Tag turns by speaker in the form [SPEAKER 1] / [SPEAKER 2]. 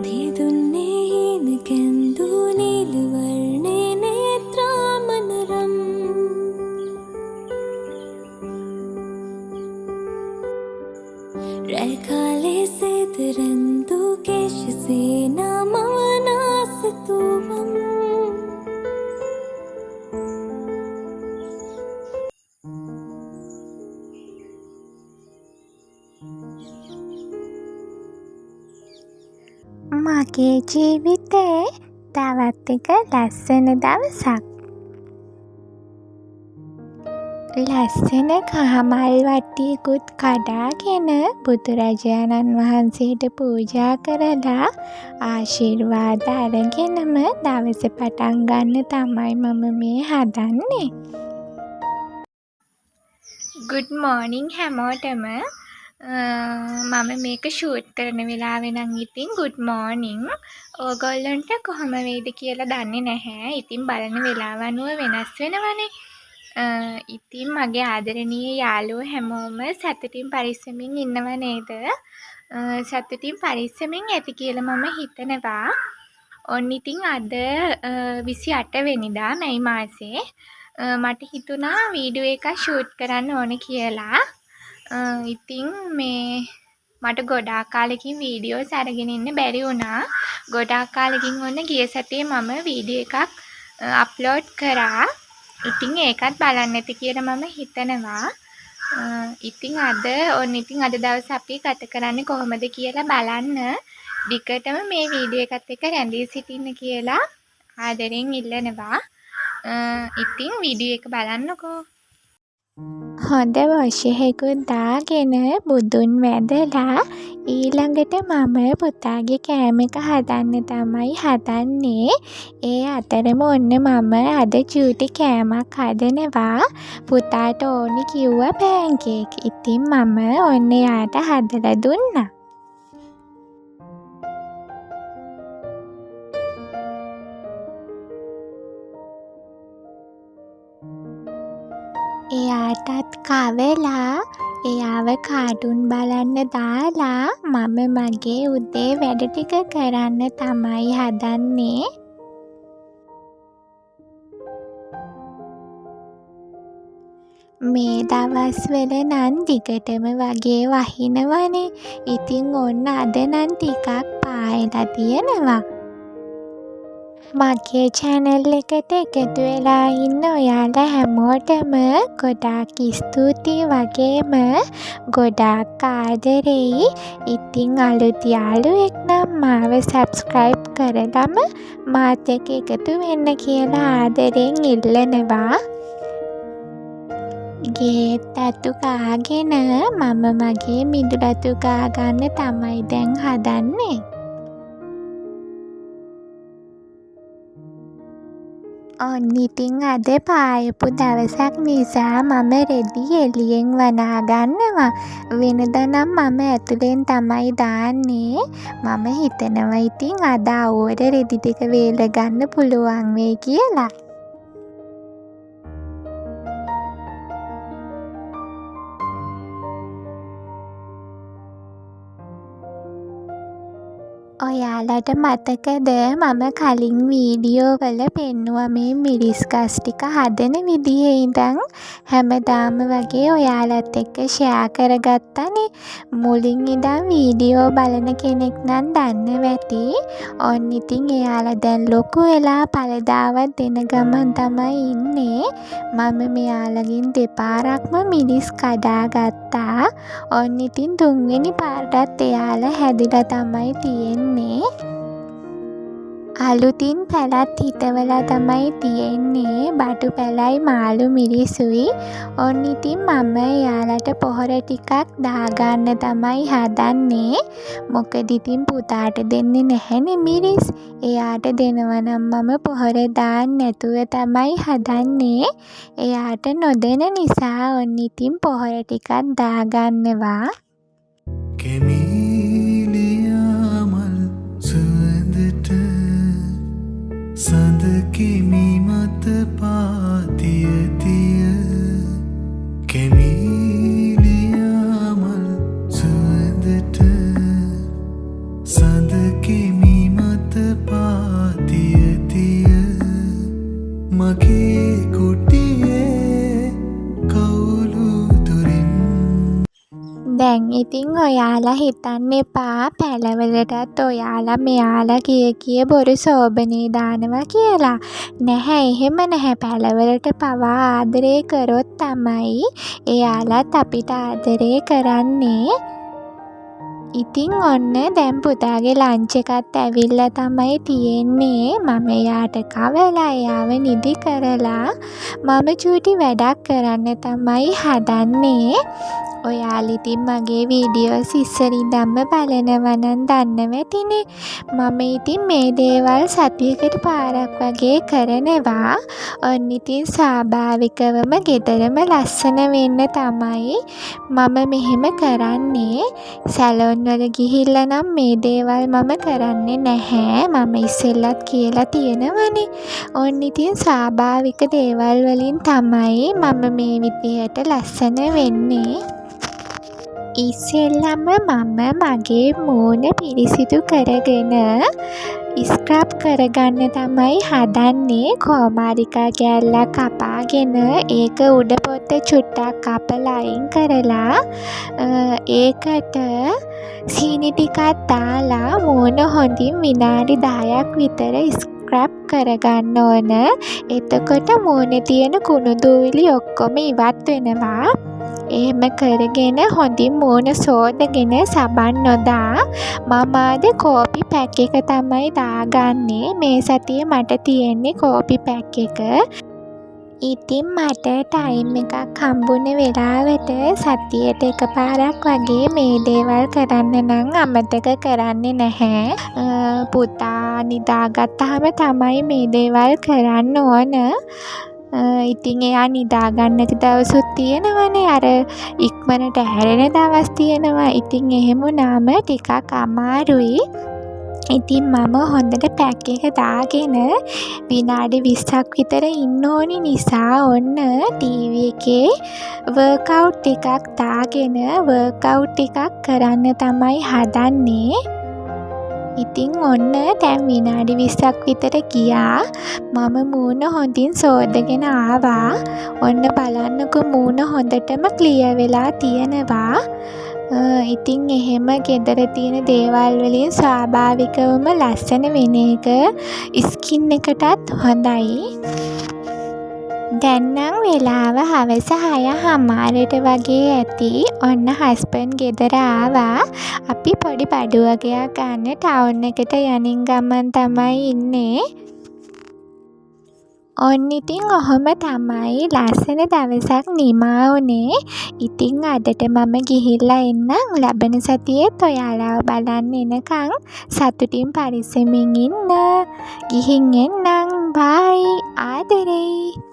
[SPEAKER 1] දිදුන්නේ හිනකැන්දු නිල වර්ණේ නේත්‍රාමනරම් රැකාලේ සේතරන්දු කේශසේනා මවනාසතුවම්
[SPEAKER 2] මගේ ජීවිතේ තවත් එක ලස්සන දවසක්. ලස්සන කහමල් වට්ටියකුත් කඩාගෙන බුදුරජාණන් වහන්සේට පූජා කරලා ආශිර්වාද අරගෙනම දවස පටන් ගන්න තමයි මම මේ හදන්නේ. good morning හැමෝටම. මම මේක ෂූට් කරන වෙලාවේ නම් ඉතින් good morning. ඕගොල්ලන්ට කොහොම වෙයිද කියලා දන්නේ නැහැ. ඉතින් බලන වෙලාව අනුව වෙනස් වෙනවනේ. ඉතින් මගේ ආදරණීය යාළුවෝ හැමෝම සතුටින් පරිස්සමින් ඉන්නව නේද? සතුටින් පරිස්සමින් ඇති කියලා මම හිතනවා. ඔන්න ඉතින් අද 28 වෙනිදා මැයි මාසේ මට හිතුණා වීඩියෝ එකක් ෂූට් කරන්න ඕන කියලා. ඉතින් මේ මට ගොඩාක් කාලෙකින් වීඩියෝස් අරගෙන ඉන්න බැරි වුණා. ගොඩාක් කාලෙකින් ඔන්න ගිය සතියේ මම වීඩියෝ එකක් අප්ලෝඩ් කරා. ඉතින් ඒකත් බලන්න ඇති කියලා මම හිතනවා. ඉතින් අද දවස් අපි ගත කරන්නේ කොහොමද කියලා බලන්න. දිගටම මේ වීඩියෝ එකත් එක්ක රැඳී සිටින්න කියලා ආදරෙන් ඉල්ලනවා. ඉතින් වීඩියෝ එක බලන්නකෝ. හොඳ වොෂහෙකුත් දාගෙන බුදුන් වැඳලා ඊළඟට මම පුතාගේ කෑම එක හදන්න තමයි හදන්නේ. ඒ අතරම ඔන්න මම අද චූටි කෑමක් හදනවා. පුතාට ඕනි කිව්වා පෑන්කේක්. ඉතින් මම ඔන්න එයාට හදලා දුන්නා. එයාටත් කවලා එයාව කාටුන් බලන්න දාලා මම මගේ උදේ වැඩ ටික කරන්න තමයි හදන්නේ. මේ දවස්වල නම් දිගටම වගේ වහිනවනේ. ඉතින් ඔන්න අද නම් ටිකක් පායලා තියෙනවා. මගේ channel එකට එකතු වෙලා ඉන්න ඔයාලා හැමෝටම ගොඩාක් ස්තුතියි වගේම ගොඩාක් ආදරෙයි. ඉතින් අලුත් යාළුවෙක් නම් මාව subscribe කරලම මාත් එක්ක එකතු වෙන්න කියලා ආදරෙන් ඉල්ලනවා. ගේත් අතු ගාගෙන මම මගේ මිදුලතු ගා ගන්න තමයි දැන් හදන්නේ. ඔන්න ඉතින් අද පායපු දවසක් නිසා මම රෙදි එළියෙන් වනා ගන්නවා. වෙනදා නම් මම ඇතුලෙන් තමයි දාන්නේ. මම හිතනවා ඉතින් අද අවුවට රෙදි ටික වේල ගන්න පුළුවන් වෙයි කියලා. ඔයාලට මතකද මම කලින් වීඩියෝ වල පෙන්නුවා මේ මිරිස් ගස් ටික හදන විදිහේ ඉඳන් හැමදාම වගේ ඔයාලත් එක්ක ෂෙයා කරගත්තානේ. මුලින් ඉඳන් වීඩියෝ බලන කෙනෙක් නම් දන්නව ඇති. ඔන්න ඉතින් එයාලා දැන් ලොකු වෙලා පළදාවත් දෙන ගමන් තමයි ඉන්නේ. මම මෙයාලගෙන් දෙපාරක්ම මිරිස් කඩා ගත්තා. ඔන්න ඉතින් තුන්වෙනි පාරටත් එයාලා හැදිලා තමයි තියෙන්නේ. අලුතින් පැලත් හිටවලා තමයි තියෙන්නේ. බටු පැලයි මාළු මිරිසුයි. ඔන්න ඉතින් මම එයාලට පොහොර ටිකක් දාගන්න තමයි හදන්නේ. මොකද ඉතින් පුතාට දෙන්නේ නැහැනේ මිරිස්. එයාට දෙනවා නම් මම පොහොර දාන්න නැතුව තමයි හදන්නේ. එයාට නොදෙන නිසා ඔන්න ඉතින් පොහොර ටිකක් දාගන්නවා.
[SPEAKER 3] සඳ කිමි මත පාතිය තිය කෙමීලියා මල් සුවඳට සඳ කිමි
[SPEAKER 2] ඉතින් ඔයාලා හිතන්න එපා පැලවලටත් ඔයාලා මෙයාලා කිය බොරු සෝබනේ දානවා කියලා. නැහැ, එහෙම නැහැ. පැලවලට පවා ආදරේ කරොත් තමයි එයාලත් අපිට ආදරේ කරන්නේ. ඉතින් ඔන්න දැන් පුතාගේ ලන්ච් එකත් ඇවිල්ලා තමයි තියෙන්නේ. මම එයාට කවලා එයාව නිදි කරලා මම චූටි වැඩක් කරන්න තමයි හදන්නේ. ඔයාලා ඉතින් මගේ වීඩියෝස් ඉස්සරින්දම්ම බලනවා නම් දන්නව ඇතිනේ. මම ඉතින් මේ දේවල් සතියකට පාරක් වගේ කරනවා. ඔන්න ඉතින් ස්වාභාවිකවම ගෙදරම ලස්සන වෙන්න තමයි මම මෙහෙම කරන්නේ. සැලොන් වල ගිහිල්ලා නම් මේ දේවල් මම කරන්නේ නැහැ. මම ඉස්සෙල්ලත් කියලා තියෙනවනේ. ඔන්න ඉතින් ස්වාභාවික දේවල් වලින් තමයි මම මේ විදිහට ලස්සන වෙන්නේ. ඉස්සෙල්ලම මම මගේ මූණ පිරිසිදු කරගෙන ස්ක්‍රබ් කරගන්න තමයි හදන්නේ. කොමාරිකා කෑල්ලක් කපාගෙන ඒක උඩ පොත්ත චුට්ටක් කපලා අයින් කරලා ඒකට සීනි ටිකක් දාලා මූණ හොඳින් විනාඩි 10ක් විතර ස්ක්‍රබ් කරගන්න ඕන. එතකොට මූණේ තියෙන කුණු දූවිලි ඔක්කොම ඉවත් වෙනවා. එහෙම කරගෙන හොඳින් මූණ සෝදගෙන සබන් නොදා මම අද කෝපි පැක් එක තමයි දාගන්නේ. මේ සතියේ මට තියෙන්නේ කෝපි පැක් එක. ඉතින් මට ටයිම් එකක් හම්බුන වෙලාවට සතියට එකපාරක් වගේ මේ දේවල් කරන්න නම් අමතක කරන්නේ නැහැ. පුතා නිදාගත්තාම තමයි මේ දේවල් කරන්න ඕන. ඉතින් එයා නිදාගන්න නැති දවසුත් තියෙනවනේ. අර ඉක්මනට හැරෙන දවස් තියෙනවා. ඉතින් එහෙම වුණාම ටිකක් අමාරුයි. ඉතින් මම හොඳට පැක් එක දාගෙන විනාඩි 20ක් විතර ඉන්න ඕනි නිසා ඔන්න ටීවී එකේ වර්ක්අවුට් එකක් දාගෙන වර්ක්අවුට් එකක් කරන්න තමයි හදන්නේ. ඉතින් ඔන්න දැන් විනාඩි 20ක් විතර ගියා. මම මූණ හොඳින් සෝදගෙන ආවා. ඔන්න බලන්නකො මූණ හොඳටම ක්ලියර් වෙලා තියෙනවා. ඉතින් එහෙම ගෙදර තියෙන දේවල් වලින් ස්වාභාවිකවම ලස්සන වෙන එක ස්කින් එකටත් හොඳයි. දැන් නම් වෙලාව හවස 6:00 වගේ ඇති. ඔන්න හස්බන්ඩ් ගෙදර ආවා. අපි පොඩි බඩු වගයක් ගන්න ටවුන් එකට යනින් ගමන් තමයි ඉන්නේ. ඔන්න ඉතින් ඔහොම තමයි ලස්සන දවසක් නිමා වුණේ. ඉතින් අදට මම ගිහිල්ලා එන්නම්. ලබන සතියේත් ඔයාලාව බලන්න එනකන් සතුටින් පරිස්සමින් ඉන්න. ගිහින් එන්නම්. බයි. ආදරේ.